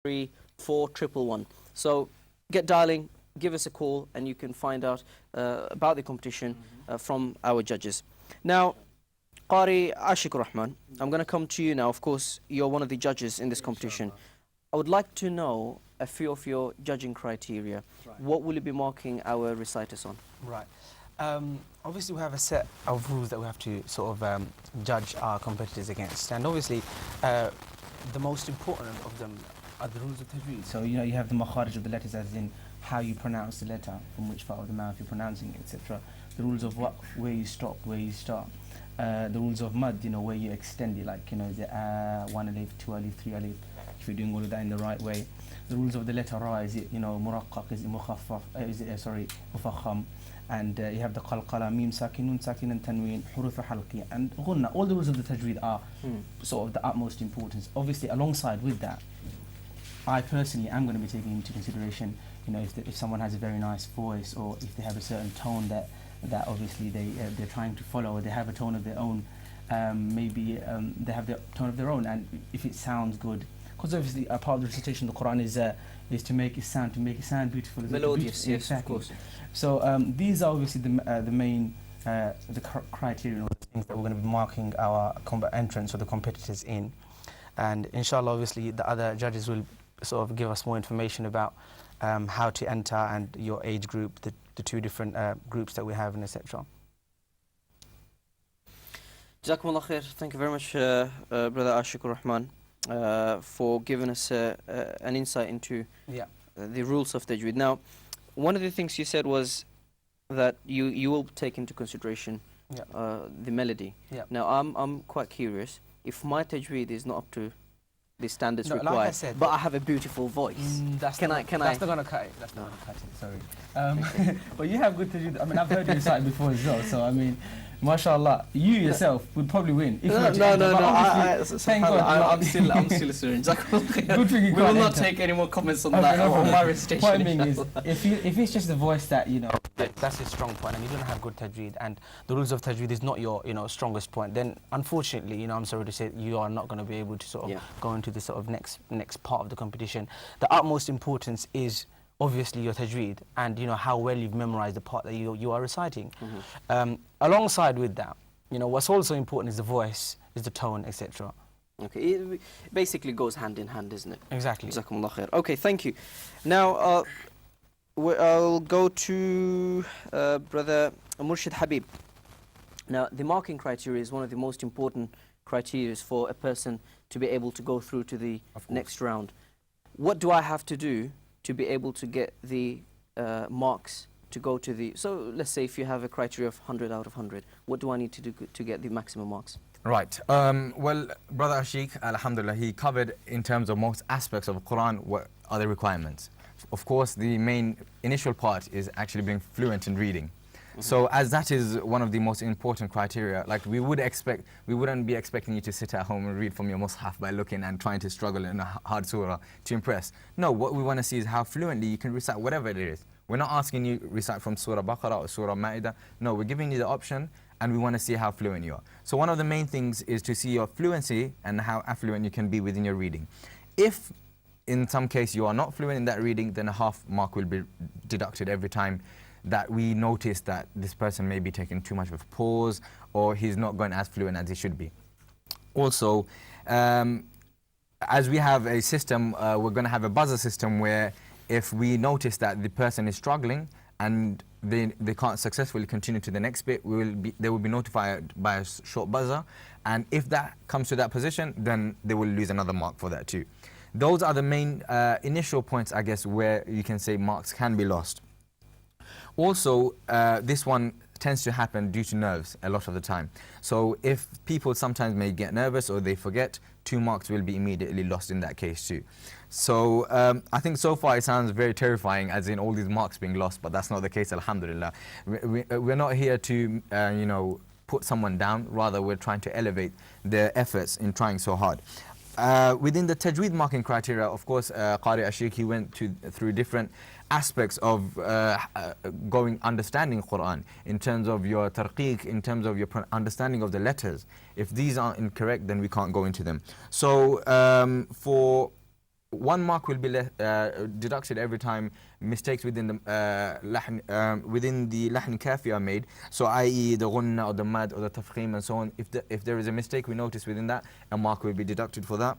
41. So get dialing, give us a call, and you can find out about the competition from our judges. Now, Qari Ashik Rahman, I'm going to come to you now. Of course, you're one of the judges in this competition. I would like to know a few of your judging criteria. Right. What will you be marking our reciters on? Right. Obviously, we have a set of rules that we have to sort of judge our competitors against. And obviously, the most important of them are the rules of tajweed. So, you know, you have the makharij of the letters, as in how you pronounce the letter, from which part of the mouth you're pronouncing it, etc. The rules of where you stop, where you start. The rules of mad, you know, where you extend it, like, you know, the 1 alif, 2 alif, 3 alif, if you're doing all of that in the right way. The rules of the letter ra, is it, you know, muraqqaq, is it mukhaffaf, is it, mufakham, and you have the qalqala, mim sakin, nun sakin, and tanween, huruf halqi, and ghunna. All the rules of the tajweed are sort of the utmost importance. Obviously, alongside with that, I personally am going to be taking into consideration, you know, if someone has a very nice voice, or if they have a certain tone that obviously they're trying to follow, or they have a tone of their own, maybe they have the tone of their own, and if it sounds good, because obviously a part of the recitation of the Quran is to make it sound beautiful, melodious, yes, exactly. Of course. So these are obviously the main criteria, or the things that we're going to be marking our entrants or the competitors in, and inshallah, obviously the other judges will sort of give us more information about how to enter and your age group, the two different groups that we have, and etc. Jazakumullah khair. Thank you very much, Brother Ashik Rahman, for giving us an insight into the rules of tajweed. Now, one of the things you said was that you will take into consideration the melody. Now, I'm quite curious. If my tajweed is not up to the standards required, like I said, but I have a beautiful voice, that's not going to cut it. That's not going to cut it. Sorry. But you have good tajweed. I mean, I've heard you recite before as well. So I mean, mashallah, you yourself would probably win. If no. Thank God. I'm still a student. Good thing you we will not take any more comments on that on my recitation. Point being is, if it's just the voice that, you know, that's your strong point, and you don't have good tajweed, and the rules of tajweed is not your, you know, strongest point, then unfortunately, you know, I'm sorry to say, you are not going to be able to sort of go into the sort of next part of the competition. The utmost importance is obviously your tajweed, and you know how well you've memorized the part that you are reciting. Alongside with that, you know, what's also important is the voice, is the tone, etc. Okay, it basically goes hand in hand, isn't it? Exactly. Jazakumullah khair. Okay, thank you. Now, I'll go to Brother Murshid Habib. Now, the marking criteria is one of the most important criteria for a person to be able to go through to the next round. What do I have to do to be able to get the marks to go to the... So let's say if you have a criteria of 100 out of 100, what do I need to do to get the maximum marks? Right. Well, Brother Ashik, alhamdulillah, he covered in terms of most aspects of the Quran what are the requirements. Of course, the main initial part is actually being fluent in reading. So as that is one of the most important criteria, like we wouldn't be expecting you to sit at home and read from your mushaf by looking and trying to struggle in a hard surah to impress. No, what we want to see is how fluently you can recite whatever it is. We're not asking you recite from Surah Baqarah or Surah Ma'idah. No, we're giving you the option, and we want to see how fluent you are. So one of the main things is to see your fluency and how affluent you can be within your reading. If in some case you are not fluent in that reading, then a half mark will be deducted every time that we notice that this person may be taking too much of a pause, or he's not going as fluent as he should be. Also, as we have a system, we're going to have a buzzer system where if we notice that the person is struggling and they can't successfully continue to the next bit, they will be notified by a short buzzer, and if that comes to that position, then they will lose another mark for that too. Those are the main initial points, I guess, where you can say marks can be lost. Also, this one tends to happen due to nerves a lot of the time. So if people sometimes may get nervous or they forget, 2 marks will be immediately lost in that case too. So I think so far it sounds very terrifying, as in all these marks being lost, but that's not the case, alhamdulillah. We're not here to, you know, put someone down. Rather, we're trying to elevate their efforts in trying so hard. Within the tajweed marking criteria, of course, Qari Ashik, he went through different aspects of understanding Quran, in terms of your tarqiq, in terms of your understanding of the letters. If these are incorrect, then we can't go into them. So for 1 mark will be deducted every time mistakes within the lahn kafi are made. So, i.e., the ghunna or the mad or the tafkhim and so on. If there is a mistake we notice within that, a mark will be deducted for that.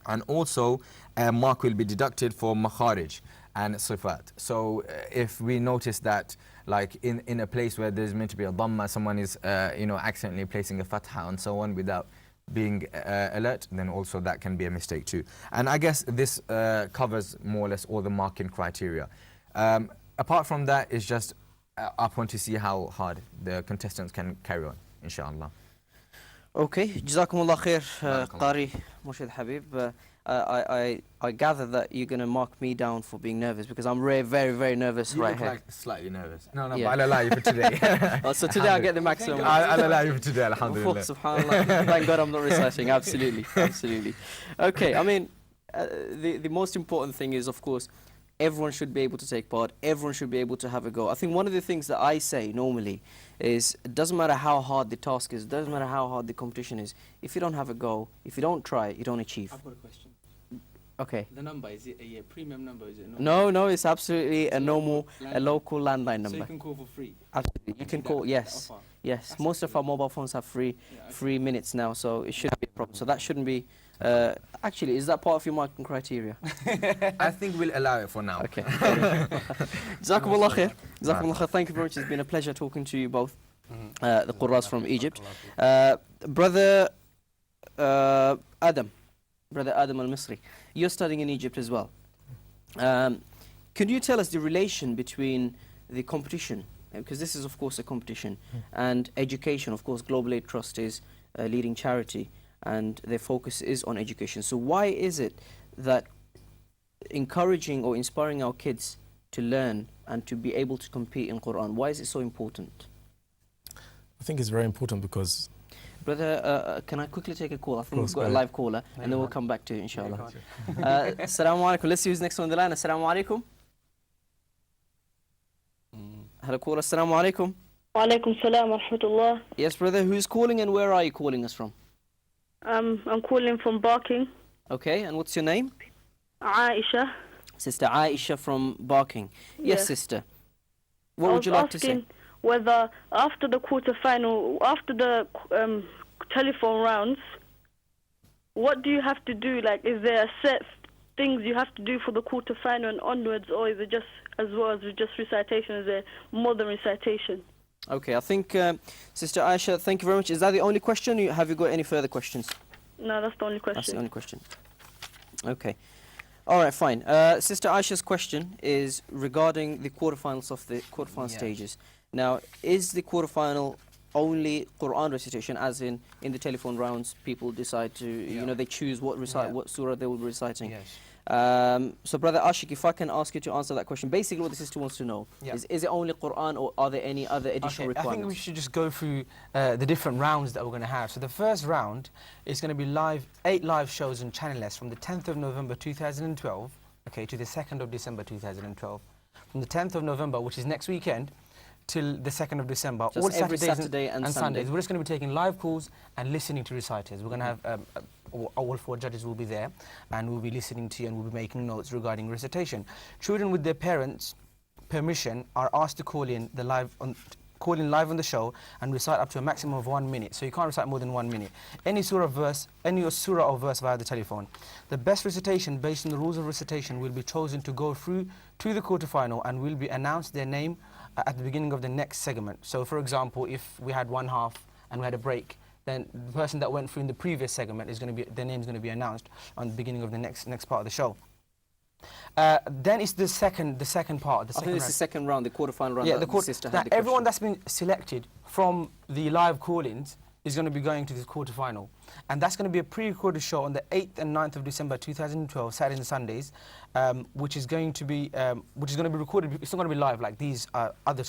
And also, a mark will be deducted for makharij and sifat. So, if we notice that, like in a place where there's meant to be a dhamma, someone is, accidentally placing a fatha and so on without being alert, then also that can be a mistake too. And I guess this covers more or less all the marking criteria. Apart from that, it's just up on to see how hard the contestants can carry on, inshallah. Okay, Jazakumullah khair, Barakallah. Qari Murshid Habib. I gather that you're going to mark me down for being nervous because I'm very, very nervous You right look here. like slightly nervous. No, Yeah. but I'll allow you for today. So today I'll get the maximum. I'll allow you for today, Oh, alhamdulillah. subhanallah. Thank God I'm not reciting. Absolutely, absolutely. Okay, I mean, the most important thing is, of course, everyone should be able to take part. Everyone should be able to have a go. I think one of the things that I say normally is, it doesn't matter how hard the task is, it doesn't matter how hard the competition is. If you don't have a go, if you don't try, you don't achieve. I've got a question. Okay. The number, is it a premium number? Is it No, it's absolutely a normal, a local landline So you number. can call for free? Absolutely, you can call. Yes, Offer. yes. That's Most of our mobile phones have free Yeah, free minutes now, so it shouldn't be a problem. So that shouldn't be. Actually, is that part of your marking criteria? I think we'll allow it for now. Okay. Jazakumullah khair. Jazakumullah khair. Thank you very much. It's been a pleasure talking to you both. The Qurras from Egypt. Brother Adam al-Misri, you're studying in Egypt as well. Could you tell us the relation between the competition, because this is of course a competition, and education? Of course, Global Aid Trust is a leading charity and their focus is on education. So why is it that encouraging or inspiring our kids to learn and to be able to compete in Quran, why is it so important? I think it's very important because Brother, can I quickly take a call? I think course, we've got a go live caller, and then we'll come back to it, inshallah. Assalamu alaikum. Let's see who's next on the line. Assalamu alaikum. Hello, caller. Assalamu alaikum. Walaikum salam wa rahmatullah. Yes, brother. Who's calling and where are you calling us from? I'm calling from Barking. Okay, and what's your name? Aisha. Sister Aisha from Barking. Yes, Yes. sister. What would you like to say? asking whether after the quarterfinal, after the telephone rounds, what do you have to do? Like, is there set things you have to do for the quarterfinal and onwards, or is it just as well as just recitation? Is there more than recitation? Okay, I think, Sister Aisha, thank you very much. Is that the only question? Have you got any further questions? No, that's the only question. That's the only question. Okay. All right, fine. Sister Aisha's question is regarding the quarterfinals of the quarterfinal stages. Now, is the quarterfinal only Quran recitation, as in the telephone rounds, people decide to, they choose what what surah they will be reciting? Yes. So, Brother Ashik, if I can ask you to answer that question, basically what the sister wants to know is it only Quran, or are there any other additional I think requirements? we should just go through the different rounds that we're going to have. So the first round is going to be 8 live shows on Channel S from the 10th of November 2012, okay, to the 2nd of December 2012. From the 10th of November, which is next weekend, till the 2nd of December, Just all every Saturdays Saturday and Sunday. Sundays. We're just going to be taking live calls and listening to reciters. We're going to have all 4 judges will be there, and we'll be listening to you, and we'll be making notes regarding recitation. Children with their parents' permission are asked to call in live on the show and recite up to a maximum of 1 minute. So you can't recite more than 1 minute. Any surah or verse via the telephone. The best recitation based on the rules of recitation will be chosen to go through to the quarterfinal and will be announced their name at the beginning of the next segment. So for example, if we had one half and we had a break, then the person that went through in the previous segment is going to be, their name is going to be announced on the beginning of the next part of the show. Then it's the second part. I think it's the second round, the quarterfinal round. Yeah, that the sister had the everyone question. that's been selected from the live call-ins is going to be going to this quarterfinal, and that's going to be a pre-recorded show on the 8th and 9th of December 2012, Saturdays and Sundays, which is going to be recorded. It's not going to be live like these other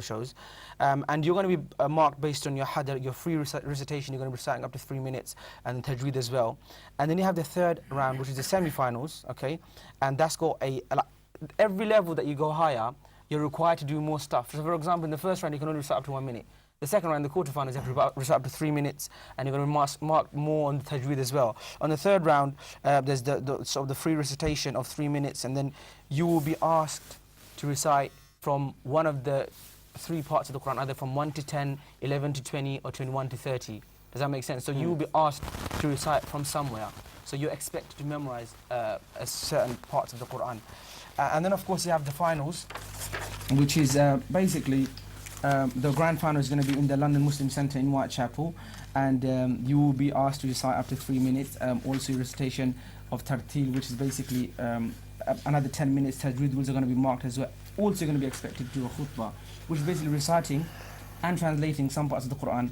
shows, and you're going to be marked based on your hadar, your free recitation. You're going to be reciting up to 3 minutes, and tajweed as well. And then you have the third round, which is the semi-finals, okay, and that's got every level that you go higher, you're required to do more stuff. So for example, in the first round, you can only recite up to 1 minute. The second round, the quarterfinals, you have to recite up to 3 minutes, and you're going to mark more on the tajweed as well. On the third round, there's the free recitation of 3 minutes, and then you will be asked to recite from one of the 3 parts of the Quran, either from 1 to 10, 11 to 20, or 21 to 30. Does that make sense? So you will be asked to recite from somewhere. So you're expected to memorize a certain parts of the Quran. And then, of course, you have the finals, which is basically the grand final is going to be in the London Muslim Centre in Whitechapel, and you will be asked to recite up to 3 minutes. Also, recitation of tartil, which is basically another 10 minutes. Tajweed rules are going to be marked as well. Also, going to be expected to do a khutbah, which is basically reciting and translating some parts of the Quran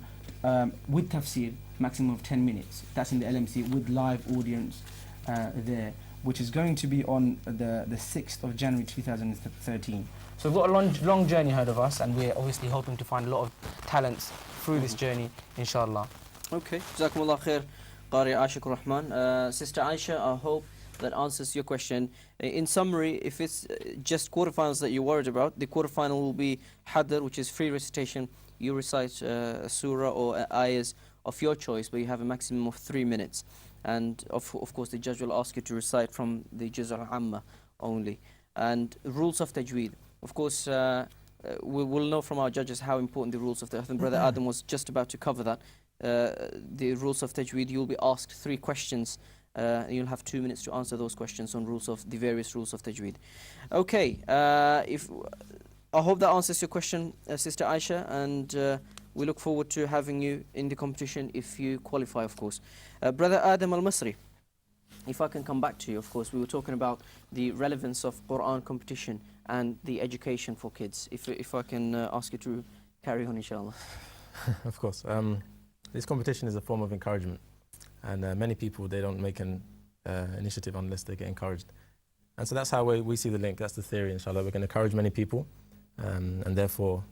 with tafsir, maximum of 10 minutes. That's in the LMC with live audience there, which is going to be on the 6th of January 2013. So we've got a long journey ahead of us, and we're obviously hoping to find a lot of talents through this journey, inshallah. Okay, Jazakumullah khair, Qari Ashik Rahman. Sister Aisha, I hope that answers your question. In summary, if it's just quarterfinals that you're worried about, the quarterfinal will be Hadr, which is free recitation. You recite a surah or ayahs of your choice, but you have a maximum of 3 minutes. And of course, the judge will ask you to recite from the Juz' al-Amma only. And rules of tajweed. Of course, we will know from our judges how important the rules of tajweed. I think Brother Adam was just about to cover that. The rules of tajweed, you'll be asked 3 questions. You'll have 2 minutes to answer those questions on rules of the various rules of tajweed. Okay, I hope that answers your question, Sister Aisha, and we look forward to having you in the competition if you qualify, of course. Brother Adam Al-Masri, if I can come back to you, of course, we were talking about the relevance of Quran competition and the education for kids. If I can ask you to carry on, inshallah. Of course. This competition is a form of encouragement, and many people, they don't make an initiative unless they get encouraged. And so that's how we see the link. That's the theory, inshallah. We can encourage many people and therefore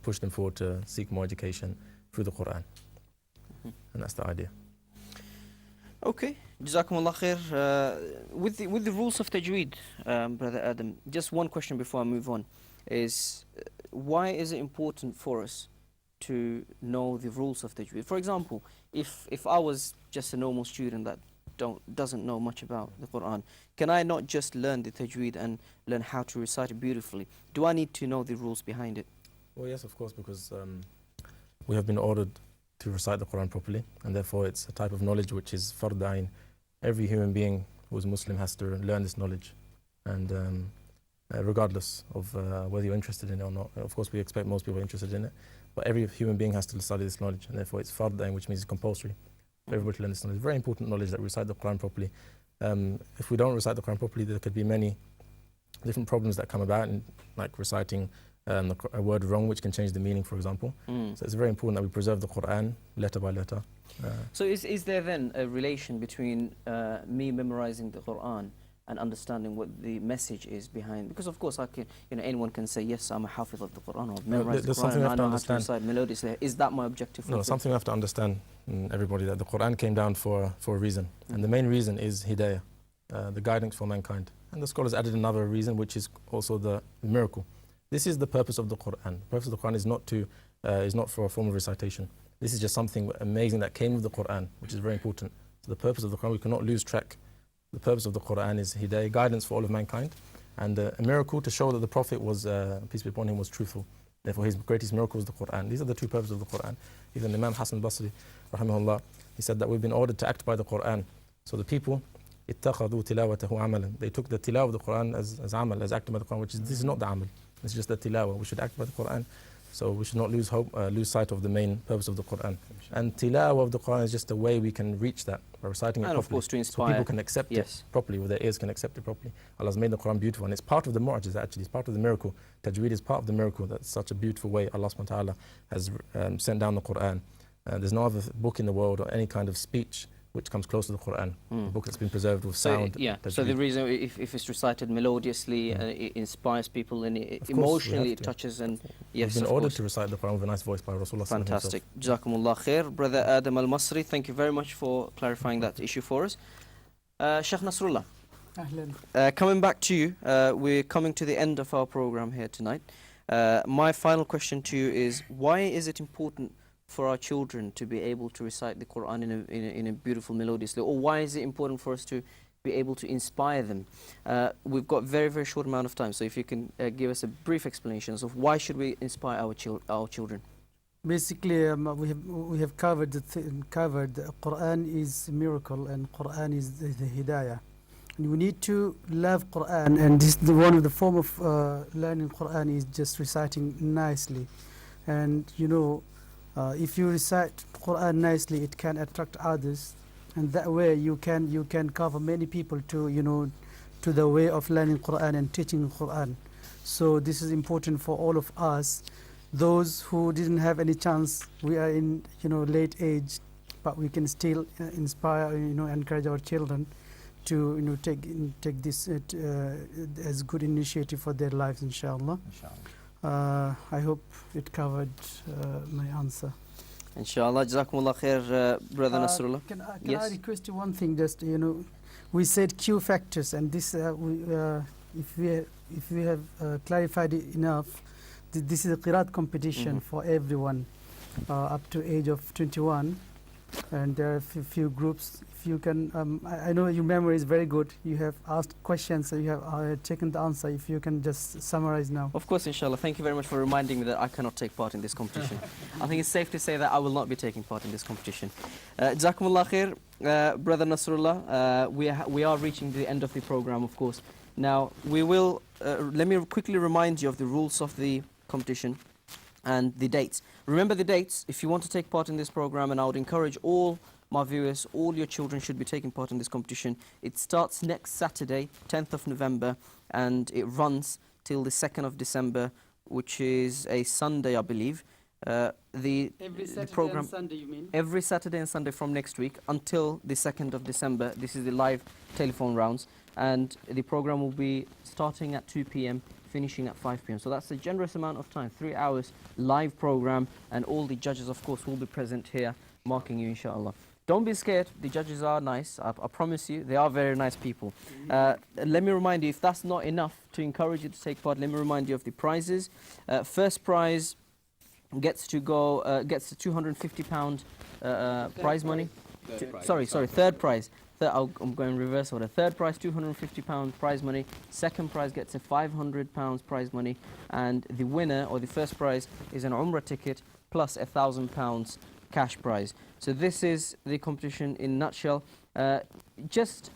push them forward to seek more education through the Quran. And that's the idea. Okay, Jazakumullah khair. With the rules of tajweed, Brother Adam, just one question before I move on, is why is it important for us to know the rules of tajweed? For example, if I was just a normal student that doesn't know much about the Quran, can I not just learn the tajweed and learn how to recite it beautifully? Do I need to know the rules behind it? Well, yes, of course, because we have been ordered to recite the Quran properly, and therefore it's a type of knowledge which is fard ayn. Every human being who is Muslim has to learn this knowledge, and regardless of whether you're interested in it or not. Of course, we expect most people are interested in it, but every human being has to study this knowledge, and therefore it's fard ayn, which means it's compulsory for everybody to learn this knowledge. Very important knowledge that we recite the Quran properly. If we don't recite the Quran properly, there could be many different problems that come about, like reciting a word wrong, which can change the meaning, for example. So it's very important that we preserve the Quran letter by letter. So is there then a relation between me memorizing the Quran and understanding what the message is behind? Because of course, anyone can say, yes, I'm a hafiz of the Quran, or I've memorized the Quran, and I know how to recite melodiously. Is that my objective? No, something we have to understand, everybody, that the Quran came down for a reason. And the main reason is hidayah, the guidance for mankind. And the scholars added another reason, which is also the miracle. This is the purpose of the Quran. The purpose of the Quran is not for a form of recitation. This is just something amazing that came with the Quran, which is very important. So the purpose of the Quran, we cannot lose track. The purpose of the Quran is hidayah, guidance for all of mankind, and a miracle to show that the Prophet was, peace be upon him, was truthful. Therefore, his greatest miracle was the Quran. These are the two purposes of the Quran. Even Imam Hassan al-Basri, rahimahullah, he said that we've been ordered to act by the Quran. So the people, اتخذوا تلاوته عملا. They took the tilawah of the Quran as amal, as acting by the Quran, which is, this is not the amal. It's just the tilawah. We should act by the Quran. So we should not lose sight of the main purpose of the Quran. And tilawah of the Quran is just a way we can reach that by reciting it properly. And of course to inspire. So people can accept it properly, with their ears can accept it properly. Allah's made the Quran beautiful, and it's part of the mu'jiz actually. It's part of the miracle. Tajweed is part of the miracle. That's such a beautiful way Allah subhanahu wa ta'ala has sent down the Quran. There's no other book in the world or any kind of speech which comes close to the Quran. A book that's been preserved with sound. So the reason, if it's recited melodiously, it inspires people, and emotionally it touches, and yes, we've been ordered to recite the Quran with a nice voice by Rasulullah. Fantastic. Jazakumullah khair. Brother Adam Al-Masri, thank you very much for clarifying that issue for us. Sheikh Nasrullah, coming back to you, we're coming to the end of our program here tonight. My final question to you is, why is it important for our children to be able to recite the Quran in a beautiful, melodiously, or why is it important for us to be able to inspire them? We've got very, very short amount of time, so if you can give us a brief explanation of why should we inspire our children? Basically, we have covered covered Quran is a miracle and Quran is the Hidayah. And we need to love Quran, and this one of the form of learning Quran is just reciting nicely. And if you recite Quran nicely, it can attract others, and that way you can cover many people to to the way of learning Quran and teaching Quran. So this is important for all of us. Those who didn't have any chance, we are in late age, but we can still inspire, encourage our children to take this as good initiative for their lives, inshallah. I hope it covered my answer. Inshallah. Jazakumullah khair, Brother Nasrullah. Can Yes. I request you one thing? Just we said Q factors, and this if we have clarified it enough, this is a Qiraat competition for everyone up to age of 21, and there are a few groups. If you can, I know your memory is very good. You have asked questions, so you have taken the answer. If you can just summarize now. Of course, inshallah. Thank you very much for reminding me that I cannot take part in this competition. I think it's safe to say that I will not be taking part in this competition. Jazakumullah khair, Brother Nasrullah. We are reaching the end of the program, of course. Now, we will, let me quickly remind you of the rules of the competition and the dates. Remember the dates if you want to take part in this program, and I would encourage all my viewers, all your children should be taking part in this competition. It starts next Saturday, 10th of November, and it runs till the 2nd of December, which is a Sunday, I believe. The program and Sunday, you mean? every Saturday and Sunday from next week until the 2nd of December. This is the live telephone rounds, and the program will be starting at 2 p.m. finishing at 5 p.m. So that's a generous amount of time, 3 hours live program, and all the judges, of course, will be present here marking you, inshallah. Don't be scared, the judges are nice, I promise you, they are very nice people. Let me remind you, if that's not enough to encourage you to take part, let me remind you of the prizes. First prize gets to go, gets £250 prize money. Third prize. I'm going in reverse order. Third prize, £250 prize money. Second prize gets a £500 prize money. And the winner, or the first prize, is an Umrah ticket plus £1,000 cash prize. So this is the competition in a nutshell. Just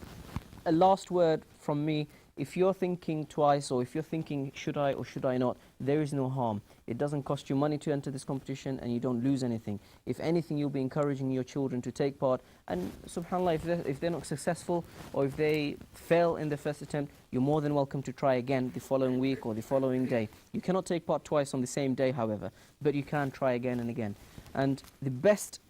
a last word from me. If you're thinking twice, or if you're thinking, should I or should I not, there is no harm. It doesn't cost you money to enter this competition, and you don't lose anything. If anything, you'll be encouraging your children to take part. And subhanAllah, if they're not successful, or if they fail in the first attempt, you're more than welcome to try again the following week or the following day. You cannot take part twice on the same day, however, but you can try again and again. And the best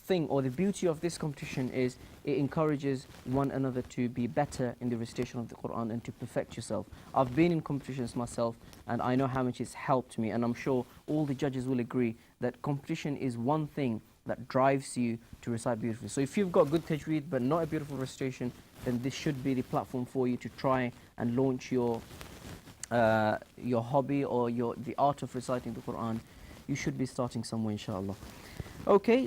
thing, or the beauty of this competition, is it encourages one another to be better in the recitation of the Quran and to perfect yourself. I've been in competitions myself, and I know how much it's helped me, and I'm sure all the judges will agree that competition is one thing that drives you to recite beautifully. So if you've got good tajweed but not a beautiful recitation, then this should be the platform for you to try and launch your hobby, or the art of reciting the Quran. You should be starting somewhere, inshallah. Okay,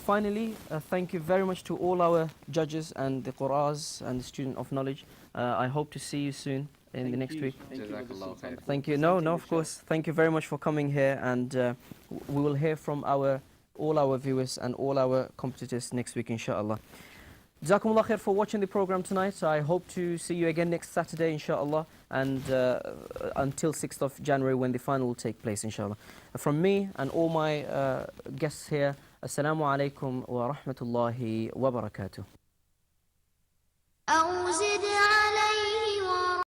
finally, thank you very much to all our judges and the Qur'ans and the student of knowledge. I hope to see you soon in the next week. Thank you. No, of course. Thank you very much for coming here, and we will hear from all our viewers and all our competitors next week, inshallah. Jazakumullah khair for watching the program tonight. I hope to see you again next Saturday, inshallah, and until 6th of January, when the final will take place, inshallah. From me and all my guests here, Assalamu alaikum wa rahmatullahi wa barakatuh.